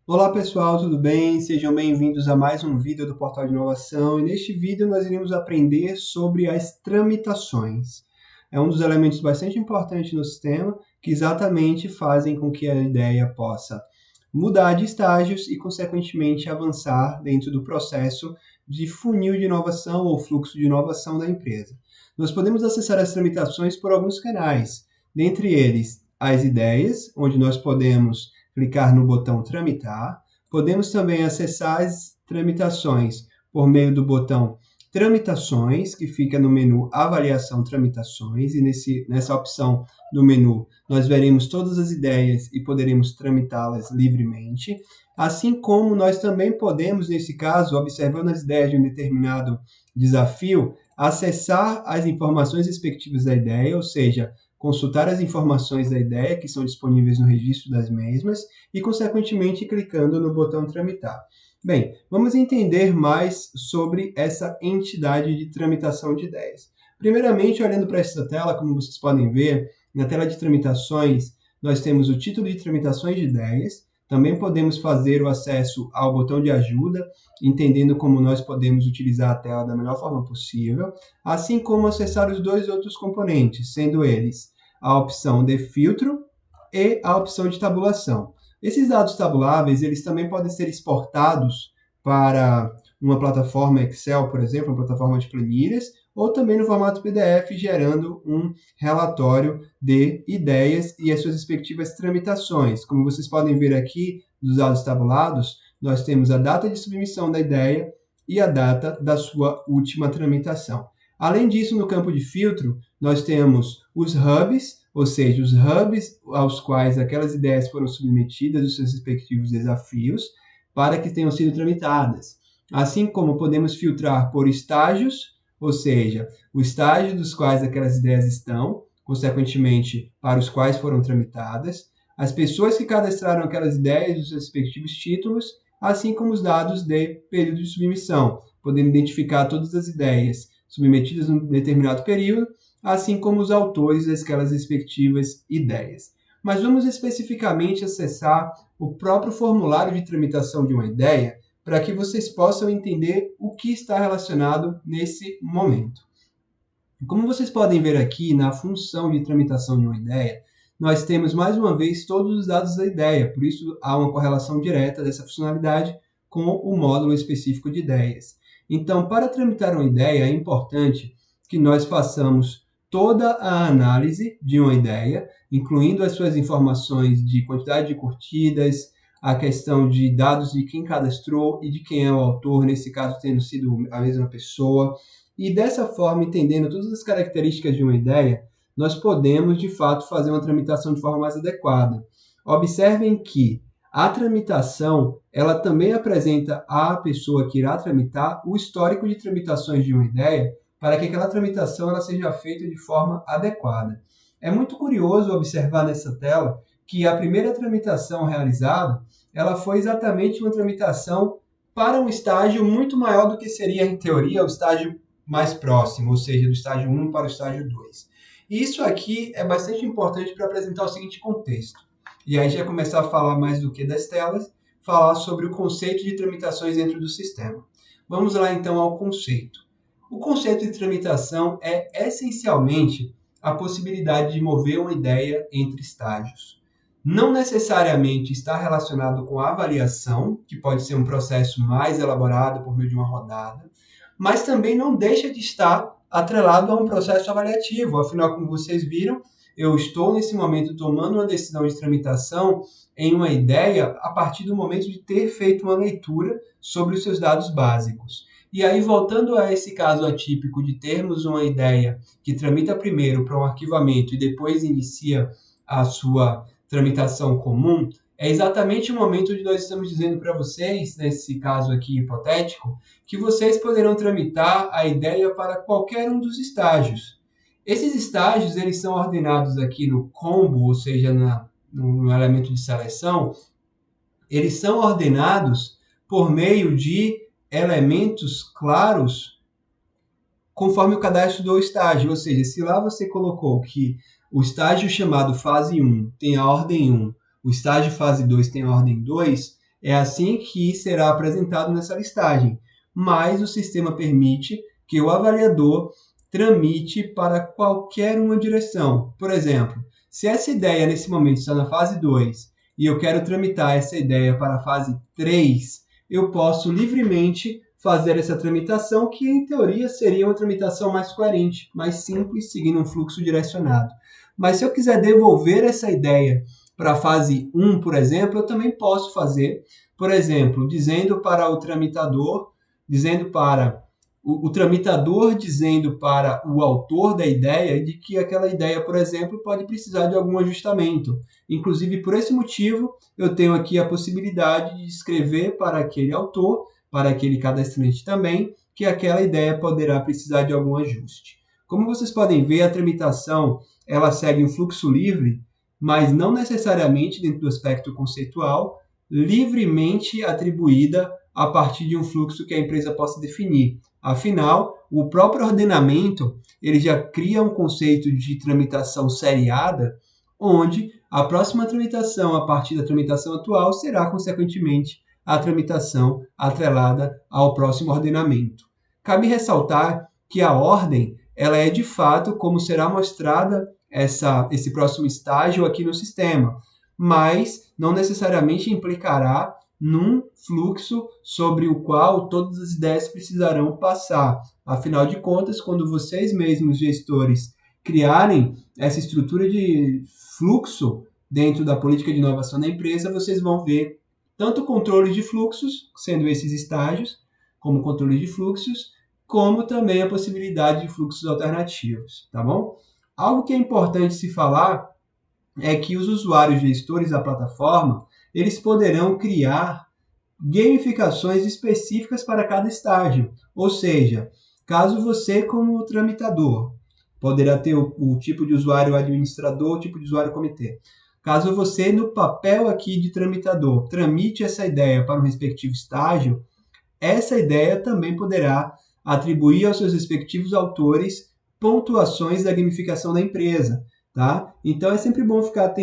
Olá pessoal, tudo bem? Sejam bem-vindos a mais um vídeo do Portal de Inovação e neste vídeo nós iremos aprender sobre as tramitações. É um dos elementos bastante importantes no sistema que exatamente fazem com que a ideia possa mudar de estágios e, consequentemente, avançar dentro do processo de funil de inovação ou fluxo de inovação da empresa. Nós podemos acessar as tramitações por alguns canais, dentre eles as ideias, onde nós podemos clicar no botão Tramitar. Podemos também acessar as tramitações por meio do botão Tramitações, que fica no menu Avaliação Tramitações, e nessa opção do menu nós veremos todas as ideias e poderemos tramitá-las livremente, assim como nós também podemos, nesse caso, observando as ideias de um determinado desafio, acessar as informações respectivas da ideia, ou seja, consultar as informações da ideia que são disponíveis no registro das mesmas e, consequentemente, clicando no botão Tramitar. Bem, vamos entender mais sobre essa entidade de tramitação de ideias. Primeiramente, olhando para esta tela, como vocês podem ver, na tela de tramitações, nós temos o título de tramitações de ideias, também podemos fazer o acesso ao botão de ajuda, entendendo como nós podemos utilizar a tela da melhor forma possível, assim como acessar os dois outros componentes, sendo eles a opção de filtro e a opção de tabulação. Esses dados tabuláveis, eles também podem ser exportados para uma plataforma Excel, por exemplo, uma plataforma de planilhas, ou também no formato PDF, gerando um relatório de ideias e as suas respectivas tramitações. Como vocês podem ver aqui, dos dados tabulados, nós temos a data de submissão da ideia e a data da sua última tramitação. Além disso, no campo de filtro, nós temos os hubs, ou seja, os hubs aos quais aquelas ideias foram submetidas, os seus respectivos desafios, para que tenham sido tramitadas. Assim como podemos filtrar por estágios, ou seja, o estágio dos quais aquelas ideias estão, consequentemente, para os quais foram tramitadas, as pessoas que cadastraram aquelas ideias e os seus respectivos títulos, assim como os dados de período de submissão, podendo identificar todas as ideias submetidas em um determinado período, assim como os autores daquelas respectivas ideias. Mas vamos especificamente acessar o próprio formulário de tramitação de uma ideia para que vocês possam entender o que está relacionado nesse momento. Como vocês podem ver aqui na função de tramitação de uma ideia, nós temos mais uma vez todos os dados da ideia, por isso há uma correlação direta dessa funcionalidade com o módulo específico de ideias. Então, para tramitar uma ideia, é importante que nós façamos toda a análise de uma ideia, incluindo as suas informações de quantidade de curtidas, a questão de dados de quem cadastrou e de quem é o autor, nesse caso tendo sido a mesma pessoa. E dessa forma, entendendo todas as características de uma ideia, nós podemos, de fato, fazer uma tramitação de forma mais adequada. Observem que a tramitação, ela também apresenta à pessoa que irá tramitar o histórico de tramitações de uma ideia, para que aquela tramitação ela seja feita de forma adequada. É muito curioso observar nessa tela que a primeira tramitação realizada, ela foi exatamente uma tramitação para um estágio muito maior do que seria, em teoria, o estágio mais próximo, ou seja, do estágio 1 para o estágio 2. E isso aqui é bastante importante para apresentar o seguinte contexto. E aí já começar a falar mais do que das telas, falar sobre o conceito de tramitações dentro do sistema. Vamos lá então ao conceito. O conceito de tramitação é essencialmente a possibilidade de mover uma ideia entre estágios. Não necessariamente está relacionado com a avaliação, que pode ser um processo mais elaborado por meio de uma rodada, mas também não deixa de estar atrelado a um processo avaliativo. Afinal, como vocês viram, eu estou nesse momento tomando uma decisão de tramitação em uma ideia a partir do momento de ter feito uma leitura sobre os seus dados básicos. E aí, voltando a esse caso atípico de termos uma ideia que tramita primeiro para um arquivamento e depois inicia a sua tramitação comum, é exatamente o momento onde nós estamos dizendo para vocês, nesse caso aqui hipotético, que vocês poderão tramitar a ideia para qualquer um dos estágios. Esses estágios eles são ordenados aqui no combo, ou seja, no elemento de seleção, eles são ordenados por meio de elementos claros conforme o cadastro do estágio. Ou seja, se lá você colocou que o estágio chamado fase 1 tem a ordem 1, o estágio fase 2 tem a ordem 2, É assim que será apresentado nessa listagem, mas o sistema permite que o avaliador tramite para qualquer uma direção. Por exemplo, se essa ideia nesse momento está na fase 2 e eu quero tramitar essa ideia para a fase 3, eu posso livremente fazer essa tramitação, que em teoria seria uma tramitação mais coerente, mais simples, seguindo um fluxo direcionado. Mas se eu quiser devolver essa ideia para a fase 1, por exemplo, eu também posso fazer, por exemplo, dizendo para o tramitador, dizendo para o tramitador dizendo para o autor da ideia de que aquela ideia, por exemplo, pode precisar de algum ajustamento. Inclusive, por esse motivo, eu tenho aqui a possibilidade de escrever para aquele autor, para aquele cadastrante também, que aquela ideia poderá precisar de algum ajuste. Como vocês podem ver, a tramitação ela segue um fluxo livre, mas não necessariamente dentro do aspecto conceitual, livremente atribuída a partir de um fluxo que a empresa possa definir. Afinal, o próprio ordenamento ele já cria um conceito de tramitação seriada, onde a próxima tramitação, a partir da tramitação atual, será, consequentemente, a tramitação atrelada ao próximo ordenamento. Cabe ressaltar que a ordem ela é, de fato, como será mostrada esse próximo estágio aqui no sistema, mas não necessariamente implicará num fluxo sobre o qual todas as ideias precisarão passar. Afinal de contas, quando vocês mesmos, gestores, criarem essa estrutura de fluxo dentro da política de inovação da empresa, vocês vão ver tanto controle de fluxos, sendo esses estágios, como controle de fluxos, como também a possibilidade de fluxos alternativos, tá bom? Algo que é importante se falar é que os usuários gestores da plataforma, eles poderão criar gamificações específicas para cada estágio. Ou seja, caso você, como tramitador, poderá ter o tipo de usuário administrador, o tipo de usuário comitê. Caso você, no papel aqui de tramitador, tramite essa ideia para o respectivo estágio, essa ideia também poderá atribuir aos seus respectivos autores pontuações da gamificação da empresa. Tá? Então é sempre bom ficar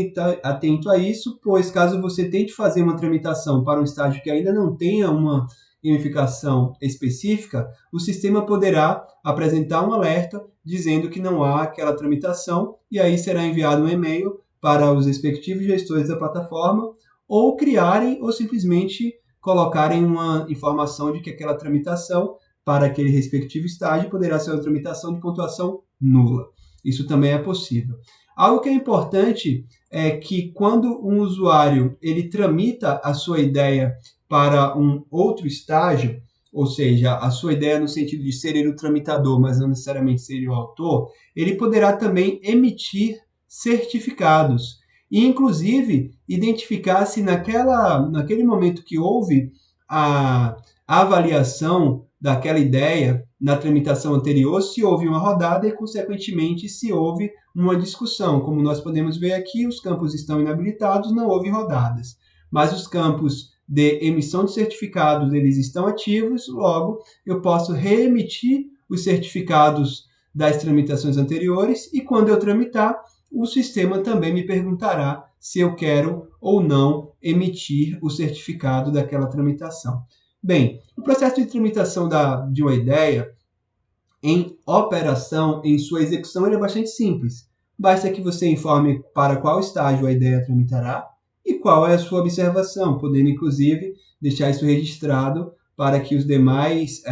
atento a isso, pois caso você tente fazer uma tramitação para um estágio que ainda não tenha uma gamificação específica, o sistema poderá apresentar um alerta dizendo que não há aquela tramitação, e aí será enviado um e-mail para os respectivos gestores da plataforma, ou criarem ou simplesmente colocarem uma informação de que aquela tramitação para aquele respectivo estágio poderá ser uma tramitação de pontuação nula. Isso também é possível. Algo que é importante é que quando um usuário ele tramita a sua ideia para um outro estágio, ou seja, a sua ideia no sentido de ser ele o tramitador, mas não necessariamente ser ele o autor, ele poderá também emitir certificados e, inclusive, identificar se naquele momento que houve a avaliação daquela ideia na tramitação anterior, se houve uma rodada e, consequentemente, se houve uma discussão. Como nós podemos ver aqui, os campos estão inabilitados, não houve rodadas. Mas os campos de emissão de certificados, eles estão ativos, logo eu posso reemitir os certificados das tramitações anteriores e, quando eu tramitar, o sistema também me perguntará se eu quero ou não emitir o certificado daquela tramitação. Bem, o processo de tramitação de uma ideia em operação, em sua execução, ele é bastante simples. Basta que você informe para qual estágio a ideia tramitará e qual é a sua observação, podendo, inclusive, deixar isso registrado para que os demais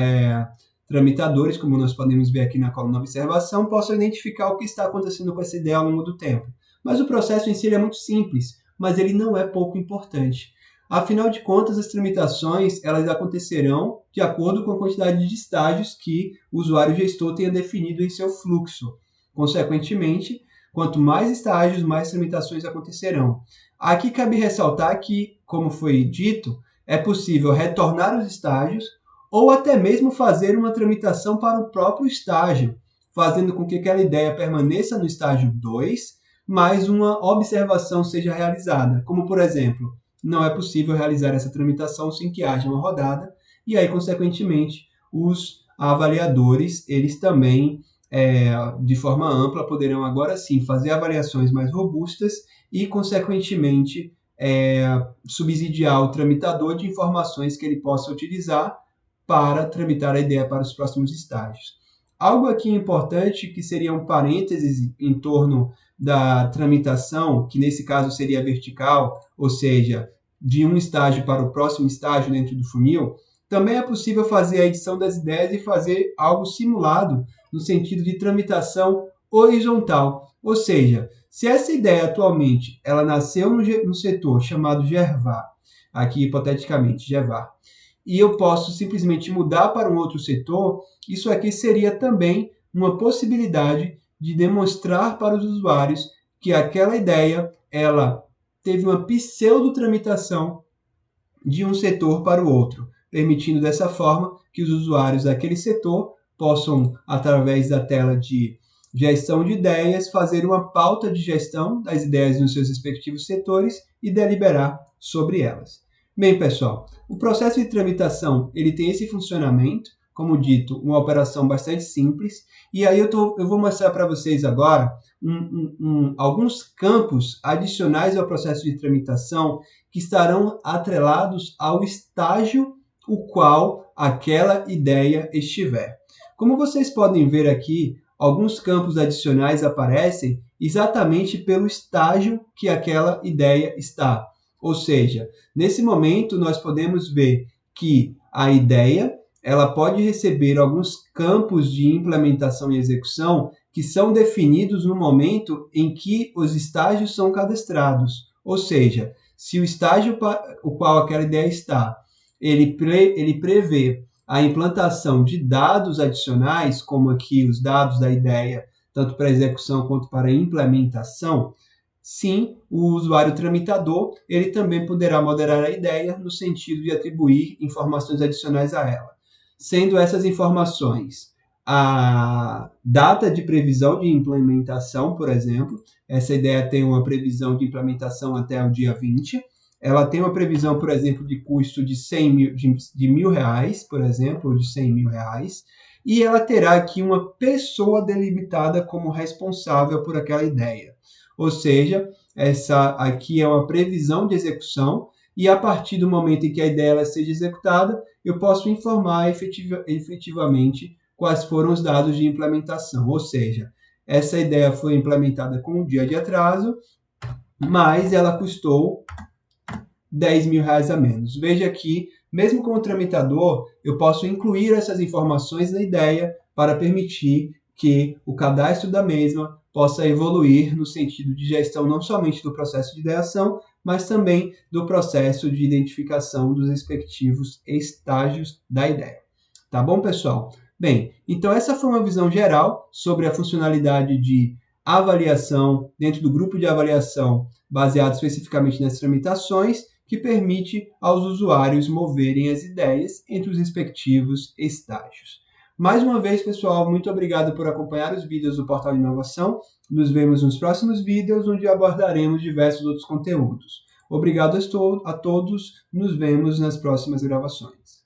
tramitadores, como nós podemos ver aqui na coluna observação, possam identificar o que está acontecendo com essa ideia ao longo do tempo. Mas o processo em si é muito simples, mas ele não é pouco importante. Afinal de contas, as tramitações elas acontecerão de acordo com a quantidade de estágios que o usuário gestor tenha definido em seu fluxo. Consequentemente, quanto mais estágios, mais tramitações acontecerão. Aqui cabe ressaltar que, como foi dito, é possível retornar os estágios ou até mesmo fazer uma tramitação para o próprio estágio, fazendo com que aquela ideia permaneça no estágio 2, mas uma observação seja realizada, como, por exemplo, não é possível realizar essa tramitação sem que haja uma rodada, e aí, consequentemente, os avaliadores, eles também, de forma ampla, poderão agora sim fazer avaliações mais robustas e, consequentemente, subsidiar o tramitador de informações que ele possa utilizar para tramitar a ideia para os próximos estágios. Algo aqui importante, que seria um parênteses em torno da tramitação, que nesse caso seria vertical, ou seja, de um estágio para o próximo estágio dentro do funil, também é possível fazer a edição das ideias e fazer algo simulado no sentido de tramitação horizontal. Ou seja, se essa ideia atualmente ela nasceu no setor chamado GERVAR, aqui hipoteticamente GERVAR, e eu posso simplesmente mudar para um outro setor, isso aqui seria também uma possibilidade de demonstrar para os usuários que aquela ideia ela teve uma pseudo-tramitação de um setor para o outro, permitindo dessa forma que os usuários daquele setor possam, através da tela de gestão de ideias, fazer uma pauta de gestão das ideias nos seus respectivos setores e deliberar sobre elas. Bem, pessoal, o processo de tramitação ele tem esse funcionamento, como dito, uma operação bastante simples, e aí eu vou mostrar para vocês agora alguns campos adicionais ao processo de tramitação que estarão atrelados ao estágio o qual aquela ideia estiver. Como vocês podem ver aqui, alguns campos adicionais aparecem exatamente pelo estágio que aquela ideia está. Ou seja, nesse momento nós podemos ver que a ideia ela pode receber alguns campos de implementação e execução que são definidos no momento em que os estágios são cadastrados. Ou seja, se o estágio o qual aquela ideia está, ele prevê a implantação de dados adicionais, como aqui os dados da ideia, tanto para execução quanto para implementação, sim, o usuário tramitador ele também poderá moderar a ideia no sentido de atribuir informações adicionais a ela. Sendo essas informações a data de previsão de implementação, por exemplo, essa ideia tem uma previsão de implementação até o dia 20, ela tem uma previsão, por exemplo, de custo de R$1.000, por exemplo, ou de R$100.000, e ela terá aqui uma pessoa delimitada como responsável por aquela ideia. Ou seja, essa aqui é uma previsão de execução, e a partir do momento em que a ideia ela seja executada, eu posso informar efetivamente quais foram os dados de implementação. Ou seja, essa ideia foi implementada com um dia de atraso, mas ela custou R$10.000 a menos. Veja aqui, mesmo como tramitador, eu posso incluir essas informações na ideia para permitir que o cadastro da mesma possa evoluir no sentido de gestão não somente do processo de ideação, mas também do processo de identificação dos respectivos estágios da ideia. Tá bom, pessoal? Bem, então essa foi uma visão geral sobre a funcionalidade de avaliação dentro do grupo de avaliação baseado especificamente nas tramitações, que permite aos usuários moverem as ideias entre os respectivos estágios. Mais uma vez, pessoal, muito obrigado por acompanhar os vídeos do Portal de Inovação. Nos vemos nos próximos vídeos, onde abordaremos diversos outros conteúdos. Obrigado a todos, nos vemos nas próximas gravações.